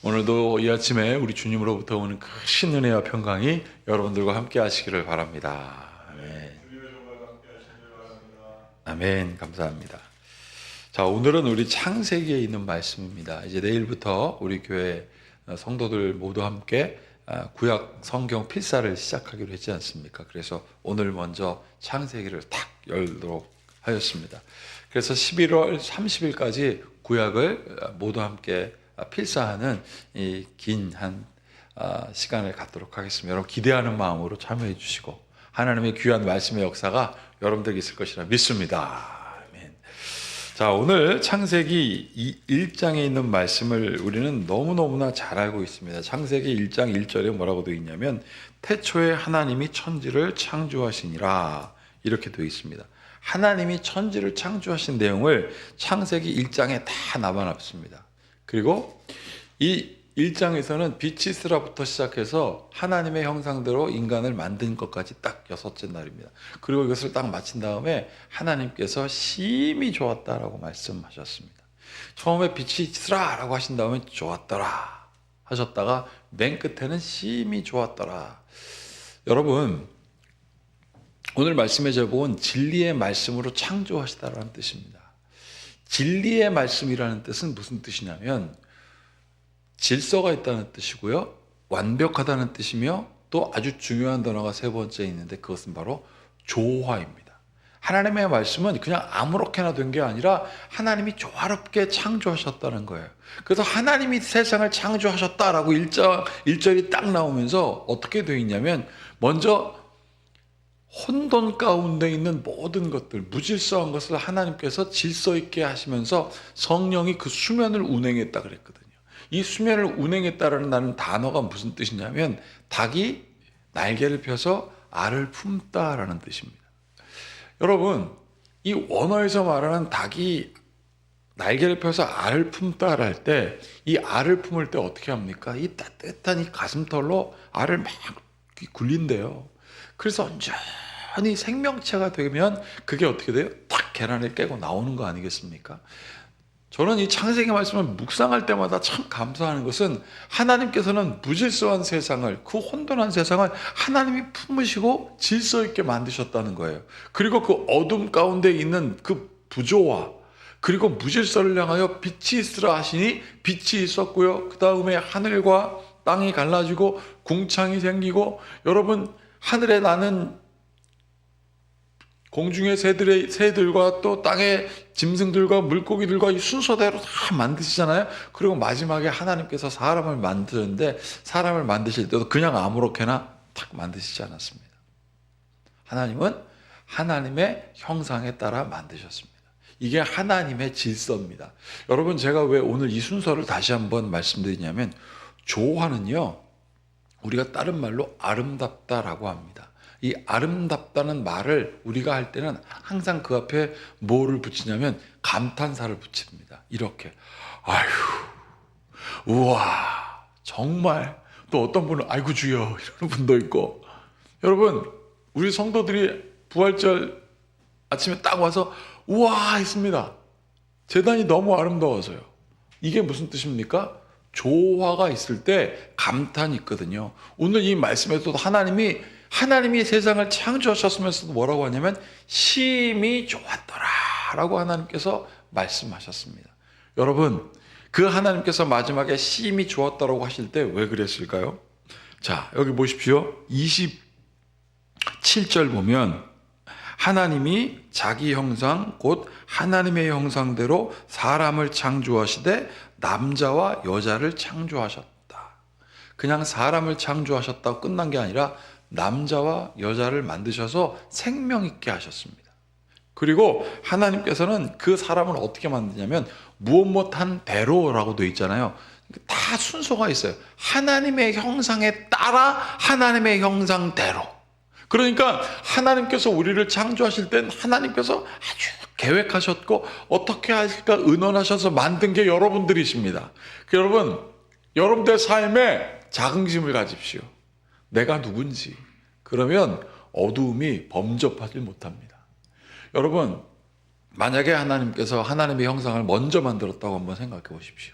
오늘도 이 아침에 우리 주님으로부터 오는 크신 은혜와 평강이 여러분들과 함께 하시기를 바랍니다. 아멘. 아멘. 감사합니다. 자, 오늘은 우리 창세기에 있는 말씀입니다. 이제 내일부터 우리 교회 성도들 모두 함께 구약 성경 필사를 시작하기로 했지 않습니까? 그래서 오늘 먼저 창세기를 탁 열도록 하였습니다. 그래서 11월 30일까지 구약을 모두 함께 필사하는 이 긴 시간을 갖도록 하겠습니다. 여러분 기대하는 마음으로 참여해 주시고 하나님의 귀한 말씀의 역사가 여러분들에게 있을 것이라 믿습니다. 아멘. 자, 오늘 창세기 1장에 있는 말씀을 우리는 너무너무나 잘 알고 있습니다. 창세기 1장 1절에 뭐라고 되어 있냐면 태초에 하나님이 천지를 창조하시니라 이렇게 되어 있습니다. 하나님이 천지를 창조하신 내용을 창세기 1장에 다 남아놨습니다. 그리고 이 1장에서는 빛이 있으라부터 시작해서 하나님의 형상대로 인간을 만든 것까지 딱 6째 날입니다. 그리고 이것을 딱 마친 다음에 하나님께서 심히 좋았다라고 말씀하셨습니다. 처음에 빛이 있으라라고 하신 다음에 좋았더라 하셨다가 맨 끝에는 심히 좋았더라. 여러분, 오늘 말씀의 제목은 진리의 말씀으로 창조하시다라는 뜻입니다. 진리의 말씀이라는 뜻은 무슨 뜻이냐면 질서가 있다는 뜻이고요, 완벽하다는 뜻이며 또 아주 중요한 단어가 세 번째 있는데 그것은 바로 조화입니다. 하나님의 말씀은 그냥 아무렇게나 된 게 아니라 하나님이 조화롭게 창조하셨다는 거예요. 그래서 하나님이 세상을 창조하셨다라고 1절이 딱 나오면서 어떻게 되어 있냐면 먼저 혼돈 가운데 있는 모든 것들, 무질서한 것을 하나님께서 질서 있게 하시면서 성령이 그 수면을 운행했다 그랬거든요. 이 수면을 운행했다라는 단어가 무슨 뜻이냐면 닭이 날개를 펴서 알을 품다라는 뜻입니다. 여러분, 이 원어에서 말하는 닭이 날개를 펴서 알을 품다라 할 때 이 알을 품을 때 어떻게 합니까? 이 따뜻한 이 가슴털로 알을 막 굴린대요. 그래서 온전히 생명체가 되면 그게 어떻게 돼요? 딱 계란을 깨고 나오는 거 아니겠습니까? 저는 이 창세기 말씀을 묵상할 때마다 참 감사하는 것은 하나님께서는 무질서한 세상을, 그 혼돈한 세상을 하나님이 품으시고 질서 있게 만드셨다는 거예요. 그리고 그 어둠 가운데 있는 그 부조화, 그리고 무질서를 향하여 빛이 있으라 하시니 빛이 있었고요. 그 다음에 하늘과 땅이 갈라지고 궁창이 생기고, 여러분 하늘에 나는 공중의 새들과 또 땅의 짐승들과 물고기들과 이 순서대로 다 만드시잖아요. 그리고 마지막에 하나님께서 사람을 만드는데 사람을 만드실 때도 그냥 아무렇게나 탁 만드시지 않았습니다. 하나님은 하나님의 형상에 따라 만드셨습니다. 이게 하나님의 질서입니다. 여러분, 제가 왜 오늘 이 순서를 다시 한번 말씀드리냐면 조화는요, 우리가 다른 말로 아름답다라고 합니다. 이 아름답다는 말을 우리가 할 때는 항상 그 앞에 뭐를 붙이냐면 감탄사를 붙입니다. 이렇게 아휴, 우와, 정말. 또 어떤 분은 아이고 주여 이러는 분도 있고. 여러분, 우리 성도들이 부활절 아침에 딱 와서 우와 했습니다. 제단이 너무 아름다워서요. 이게 무슨 뜻입니까? 조화가 있을 때 감탄이 있거든요. 오늘 이 말씀에서도 하나님이 세상을 창조하셨으면서도 뭐라고 하냐면 심히 좋았더라 라고 하나님께서 말씀하셨습니다. 여러분, 그 하나님께서 마지막에 심히 좋았다라고 하실 때 왜 그랬을까요? 자, 여기 보십시오. 27절 보면 하나님이 자기 형상 곧 하나님의 형상대로 사람을 창조하시되 남자와 여자를 창조하셨다. 그냥 사람을 창조하셨다고 끝난 게 아니라 남자와 여자를 만드셔서 생명 있게 하셨습니다. 그리고 하나님께서는 그 사람을 어떻게 만드냐면 무엇 못한 대로라고 되어 있잖아요. 다 순서가 있어요. 하나님의 형상에 따라 하나님의 형상대로. 그러니까 하나님께서 우리를 창조하실 땐 하나님께서 아주 계획하셨고 어떻게 하실까 의논하셔서 만든 게 여러분들이십니다. 여러분, 여러분들 삶에 자긍심을 가집시오. 내가 누군지. 그러면 어두움이 범접하지 못합니다. 여러분, 만약에 하나님께서 하나님의 형상을 먼저 만들었다고 한번 생각해 보십시오.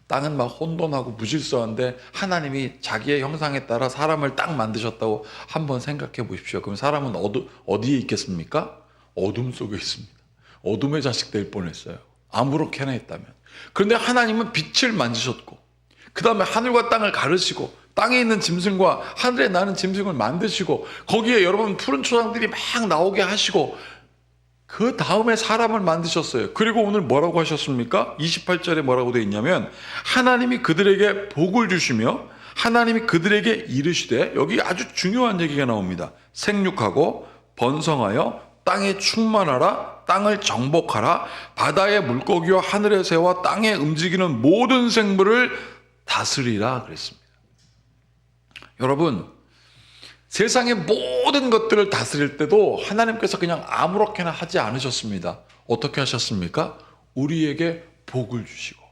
땅은 막 혼돈하고 무질서한데 하나님이 자기의 형상에 따라 사람을 딱 만드셨다고 한번 생각해 보십시오. 그럼 사람은 어디에 있겠습니까? 어둠 속에 있습니다. 어둠의 자식 될 뻔했어요. 아무렇게나 했다면. 그런데 하나님은 빛을 만드셨고 그 다음에 하늘과 땅을 가르시고 땅에 있는 짐승과 하늘에 나는 짐승을 만드시고 거기에 여러분 푸른 초장들이 막 나오게 하시고 그 다음에 사람을 만드셨어요. 그리고 오늘 뭐라고 하셨습니까? 28절에 뭐라고 되어 있냐면 하나님이 그들에게 복을 주시며 하나님이 그들에게 이르시되, 여기 아주 중요한 얘기가 나옵니다. 생육하고 번성하여 땅에 충만하라, 땅을 정복하라, 바다의 물고기와 하늘의 새와 땅에 움직이는 모든 생물을 다스리라 그랬습니다. 여러분, 세상의 모든 것들을 다스릴 때도 하나님께서 그냥 아무렇게나 하지 않으셨습니다. 어떻게 하셨습니까? 우리에게 복을 주시고.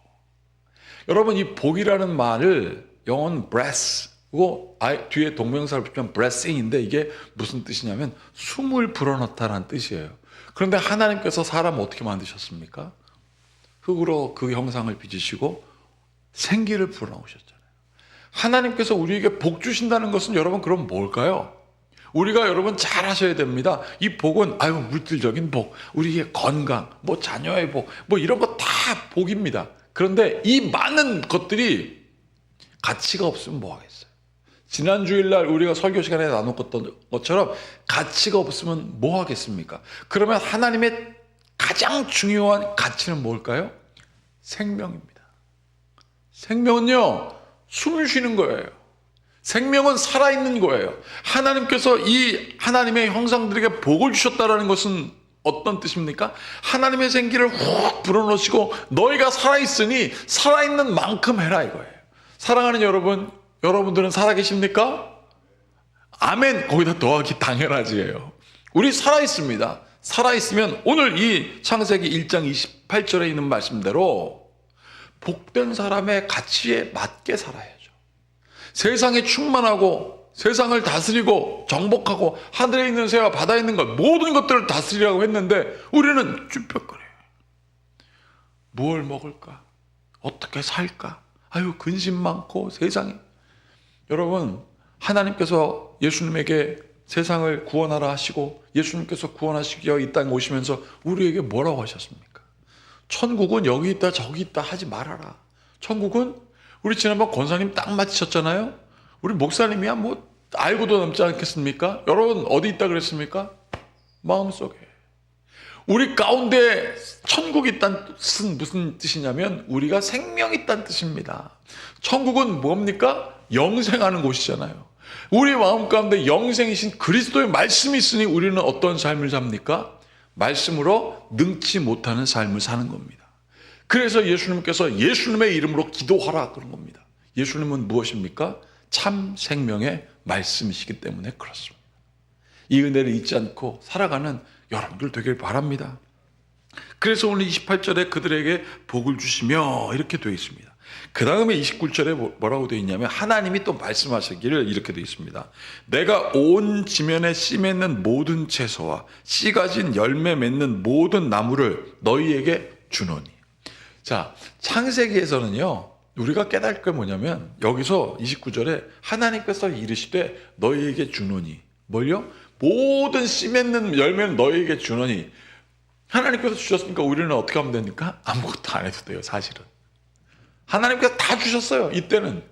여러분, 이 복이라는 말을 영어는 bless, 그리고 뒤에 동명사를 붙이면 blessing인데 이게 무슨 뜻이냐면 숨을 불어넣다라는 뜻이에요. 그런데 하나님께서 사람을 어떻게 만드셨습니까? 흙으로 그 형상을 빚으시고 생기를 불어넣으셨잖아요. 하나님께서 우리에게 복 주신다는 것은 여러분 그럼 뭘까요? 우리가 여러분 잘 하셔야 됩니다. 이 복은 물질적인 복, 우리의 건강, 자녀의 복, 이런 거 다 복입니다. 그런데 이 많은 것들이 가치가 없으면 뭐 하겠어요? 지난 주일날 우리가 설교 시간에 나눴던 것처럼 가치가 없으면 뭐 하겠습니까? 그러면 하나님의 가장 중요한 가치는 뭘까요? 생명입니다. 생명은요, 숨을 쉬는 거예요. 생명은 살아있는 거예요. 하나님께서 이 하나님의 형상들에게 복을 주셨다는 것은 어떤 뜻입니까? 하나님의 생기를 훅 불어넣으시고 너희가 살아있으니 살아있는 만큼 해라 이거예요. 사랑하는 여러분, 여러분들은 살아계십니까? 아멘. 거기다 더하기 당연하지예요. 우리 살아있습니다. 살아있으면 오늘 이 창세기 1장 28절에 있는 말씀대로 복된 사람의 가치에 맞게 살아야죠. 세상에 충만하고 세상을 다스리고 정복하고 하늘에 있는 새와 바다에 있는 것 모든 것들을 다스리라고 했는데 우리는 쭈뼛거려요. 뭘 먹을까? 어떻게 살까? 근심 많고 세상에. 여러분, 하나님께서 예수님에게 세상을 구원하라 하시고 예수님께서 구원하시기 위해 이 땅에 오시면서 우리에게 뭐라고 하셨습니까? 천국은 여기 있다 저기 있다 하지 말아라. 천국은 우리 지난번 권사님 딱 맞히셨잖아요. 우리 목사님이야 알고도 남지 않겠습니까? 여러분 어디 있다 그랬습니까? 마음속에. 우리 가운데 천국이 있다는 뜻은 무슨 뜻이냐면 우리가 생명이 있다는 뜻입니다. 천국은 뭡니까? 영생하는 곳이잖아요. 우리 마음 가운데 영생이신 그리스도의 말씀이 있으니 우리는 어떤 삶을 삽니까? 말씀으로 능치 못하는 삶을 사는 겁니다. 그래서 예수님께서 예수님의 이름으로 기도하라 그런 겁니다. 예수님은 무엇입니까? 참 생명의 말씀이시기 때문에 그렇습니다. 이 은혜를 잊지 않고 살아가는 여러분들 되길 바랍니다. 그래서 오늘 28절에 그들에게 복을 주시며 이렇게 되어 있습니다. 그 다음에 29절에 뭐라고 되어 있냐면 하나님이 또 말씀하시기를 이렇게 되어 있습니다. 내가 온 지면에 씨 맺는 모든 채소와 씨 가진 열매 맺는 모든 나무를 너희에게 주노니. 자, 창세기에서는요 우리가 깨달을 게 뭐냐면 여기서 29절에 하나님께서 이르시되 너희에게 주노니. 뭘요? 모든 씨 맺는 열매는 너희에게 주노니. 하나님께서 주셨으니까 우리는 어떻게 하면 됩니까? 아무것도 안 해도 돼요. 사실은 하나님께서 다 주셨어요. 이때는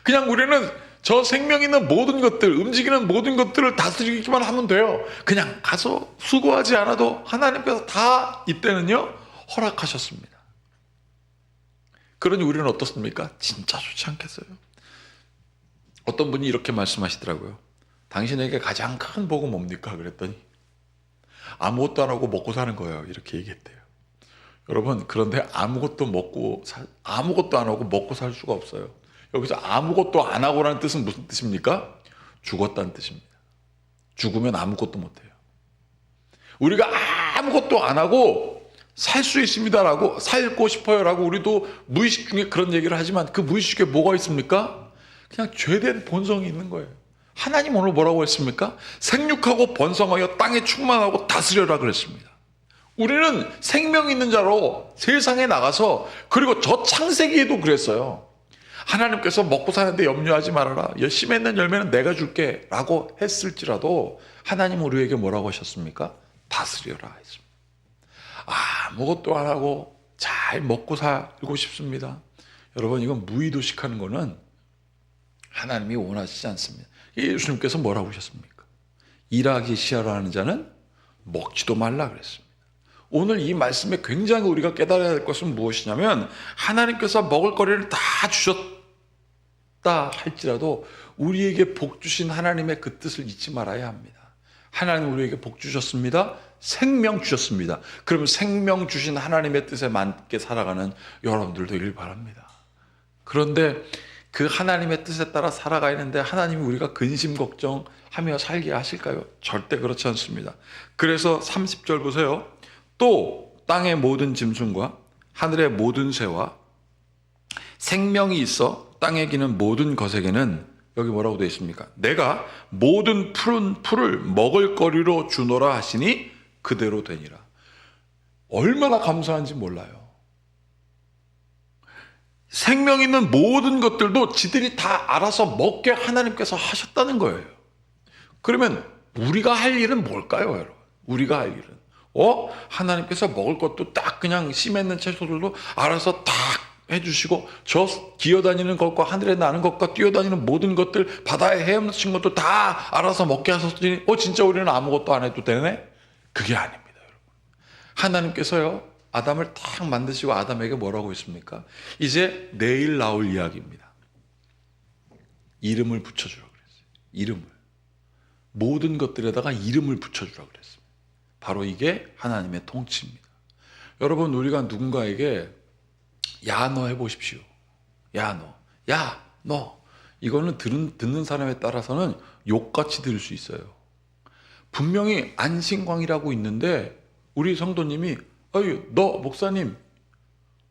그냥 우리는 저 생명 있는 모든 것들, 움직이는 모든 것들을 다스리기만 하면 돼요. 그냥 가서 수고하지 않아도 하나님께서 다 이때는요 허락하셨습니다. 그러니 우리는 어떻습니까? 진짜 좋지 않겠어요? 어떤 분이 이렇게 말씀하시더라고요. 당신에게 가장 큰 복은 뭡니까? 그랬더니 아무것도 안 하고 먹고 사는 거예요. 이렇게 얘기했대요. 여러분, 그런데 아무것도 안 하고 먹고 살 수가 없어요. 여기서 아무것도 안 하고라는 뜻은 무슨 뜻입니까? 죽었다는 뜻입니다. 죽으면 아무것도 못해요. 우리가 아무것도 안 하고 살 수 있습니다라고, 살고 싶어요라고 우리도 무의식 중에 그런 얘기를 하지만 그 무의식에 뭐가 있습니까? 그냥 죄된 본성이 있는 거예요. 하나님 오늘 뭐라고 했습니까? 생육하고 번성하여 땅에 충만하고 다스려라 그랬습니다. 우리는 생명 있는 자로 세상에 나가서, 그리고 저 창세기에도 그랬어요. 하나님께서 먹고 사는데 염려하지 말아라, 열심히 맺는 열매는 내가 줄게 라고 했을지라도 하나님은 우리에게 뭐라고 하셨습니까? 다스려라 했습니다. 아무것도 안 하고 잘 먹고 살고 싶습니다. 여러분, 이건 무의도식하는 거는 하나님이 원하시지 않습니다. 예수님께서 뭐라고 하셨습니까? 일하기 싫어하는 자는 먹지도 말라 그랬습니다. 오늘 이 말씀에 굉장히 우리가 깨달아야 될 것은 무엇이냐면, 하나님께서 먹을 거리를 다 주셨다 할지라도 우리에게 복 주신 하나님의 그 뜻을 잊지 말아야 합니다. 하나님 우리에게 복 주셨습니다. 생명 주셨습니다. 그러면 생명 주신 하나님의 뜻에 맞게 살아가는 여러분들 되길 바랍니다. 그런데 그 하나님의 뜻에 따라 살아가는데 하나님이 우리가 근심 걱정하며 살게 하실까요? 절대 그렇지 않습니다. 그래서 30절 보세요. 또 땅의 모든 짐승과 하늘의 모든 새와 생명이 있어 땅에 기는 모든 것에게는, 여기 뭐라고 되어 있습니까? 내가 모든 푸른 풀을 먹을 거리로 주노라 하시니 그대로 되니라. 얼마나 감사한지 몰라요. 생명 있는 모든 것들도 지들이 다 알아서 먹게 하나님께서 하셨다는 거예요. 그러면 우리가 할 일은 뭘까요, 여러분? 우리가 할 일은 하나님께서 먹을 것도 딱 그냥 씨 맺는 채소들도 알아서 딱 해주시고, 저 기어다니는 것과 하늘에 나는 것과 뛰어다니는 모든 것들, 바다에 헤엄친 것도 다 알아서 먹게 하셨더니 진짜 우리는 아무것도 안 해도 되네? 그게 아닙니다, 여러분. 하나님께서요, 아담을 딱 만드시고 아담에게 뭐라고 했습니까? 이제 내일 나올 이야기입니다. 이름을 붙여주라고 그랬어요. 이름을. 모든 것들에다가 이름을 붙여주라고 그랬습니다. 바로 이게 하나님의 통치입니다. 여러분, 우리가 누군가에게 야, 너 해보십시오. 야, 너. 야, 너. 이거는 듣는 사람에 따라서는 욕같이 들을 수 있어요. 분명히 안신광이라고 있는데 우리 성도님이 너 목사님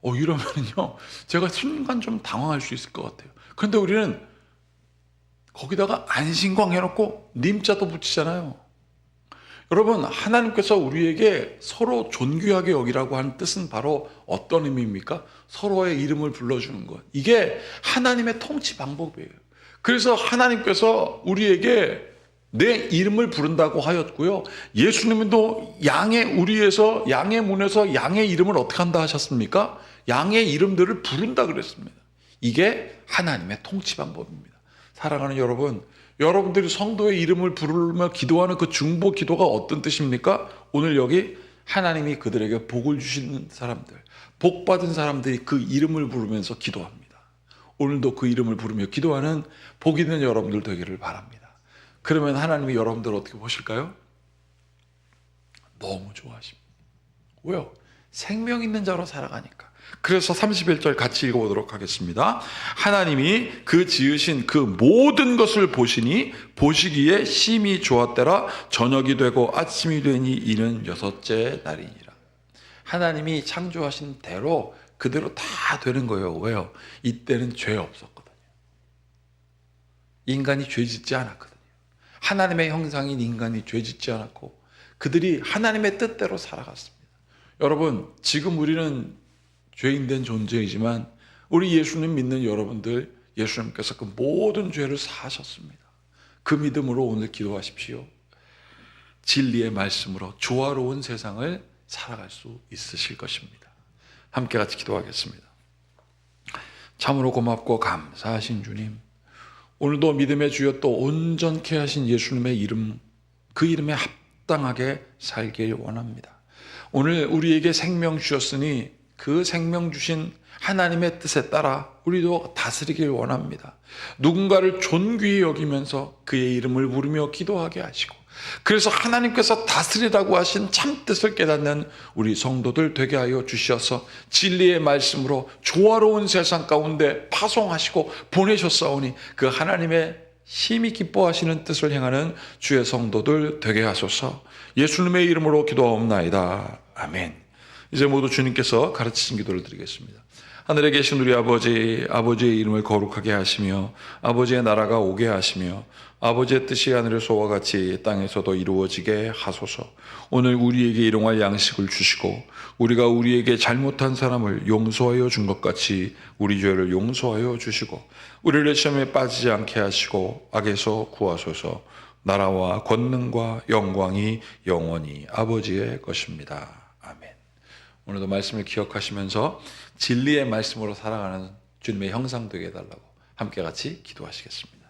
이러면요, 제가 순간 좀 당황할 수 있을 것 같아요. 그런데 우리는 거기다가 안신광 해놓고 님자도 붙이잖아요. 여러분, 하나님께서 우리에게 서로 존귀하게 여기라고 하는 뜻은 바로 어떤 의미입니까? 서로의 이름을 불러주는 것. 이게 하나님의 통치 방법이에요. 그래서 하나님께서 우리에게 내 이름을 부른다고 하였고요, 예수님도 우리에서 양의 문에서 양의 이름을 어떻게 한다 하셨습니까? 양의 이름들을 부른다 그랬습니다. 이게 하나님의 통치 방법입니다. 사랑하는 여러분, 여러분들이 성도의 이름을 부르며 기도하는 그 중보 기도가 어떤 뜻입니까? 오늘 여기 하나님이 그들에게 복을 주시는 사람들, 복 받은 사람들이 그 이름을 부르면서 기도합니다. 오늘도 그 이름을 부르며 기도하는 복 있는 여러분들 되기를 바랍니다. 그러면 하나님이 여러분들 어떻게 보실까요? 너무 좋아하십니다. 왜요? 생명 있는 자로 살아가니까. 그래서 31절 같이 읽어보도록 하겠습니다. 하나님이 그 지으신 그 모든 것을 보시니 보시기에 심히 좋았더라. 저녁이 되고 아침이 되니 이는 6째 날이니라. 하나님이 창조하신 대로 그대로 다 되는 거예요. 왜요? 이때는 죄 없었거든요. 인간이 죄 짓지 않았거든요. 하나님의 형상인 인간이 죄 짓지 않았고 그들이 하나님의 뜻대로 살아갔습니다. 여러분, 지금 우리는 죄인된 존재이지만 우리 예수님 믿는 여러분들, 예수님께서 그 모든 죄를 사하셨습니다. 그 믿음으로 오늘 기도하십시오. 진리의 말씀으로 조화로운 세상을 살아갈 수 있으실 것입니다. 함께 같이 기도하겠습니다. 참으로 고맙고 감사하신 주님, 오늘도 믿음의 주여 또 온전케 하신 예수님의 이름, 그 이름에 합당하게 살길 원합니다. 오늘 우리에게 생명 주셨으니 그 생명 주신 하나님의 뜻에 따라 우리도 다스리길 원합니다. 누군가를 존귀히 여기면서 그의 이름을 부르며 기도하게 하시고, 그래서 하나님께서 다스리라고 하신 참 뜻을 깨닫는 우리 성도들 되게 하여 주셔서 진리의 말씀으로 조화로운 세상 가운데 파송하시고 보내셨사오니 그 하나님의 심히 기뻐하시는 뜻을 행하는 주의 성도들 되게 하소서. 예수님의 이름으로 기도하옵나이다. 아멘. 이제 모두 주님께서 가르치신 기도를 드리겠습니다. 하늘에 계신 우리 아버지, 아버지의 이름을 거룩하게 하시며 아버지의 나라가 오게 하시며 아버지의 뜻이 하늘에서와 같이 땅에서도 이루어지게 하소서. 오늘 우리에게 일용할 양식을 주시고 우리가 우리에게 잘못한 사람을 용서하여 준 것 같이 우리 죄를 용서하여 주시고 우리를 시험에 빠지지 않게 하시고 악에서 구하소서. 나라와 권능과 영광이 영원히 아버지의 것입니다. 아멘. 오늘도 말씀을 기억하시면서 진리의 말씀으로 살아가는 주님의 형상 되게 해달라고 함께 같이 기도하시겠습니다.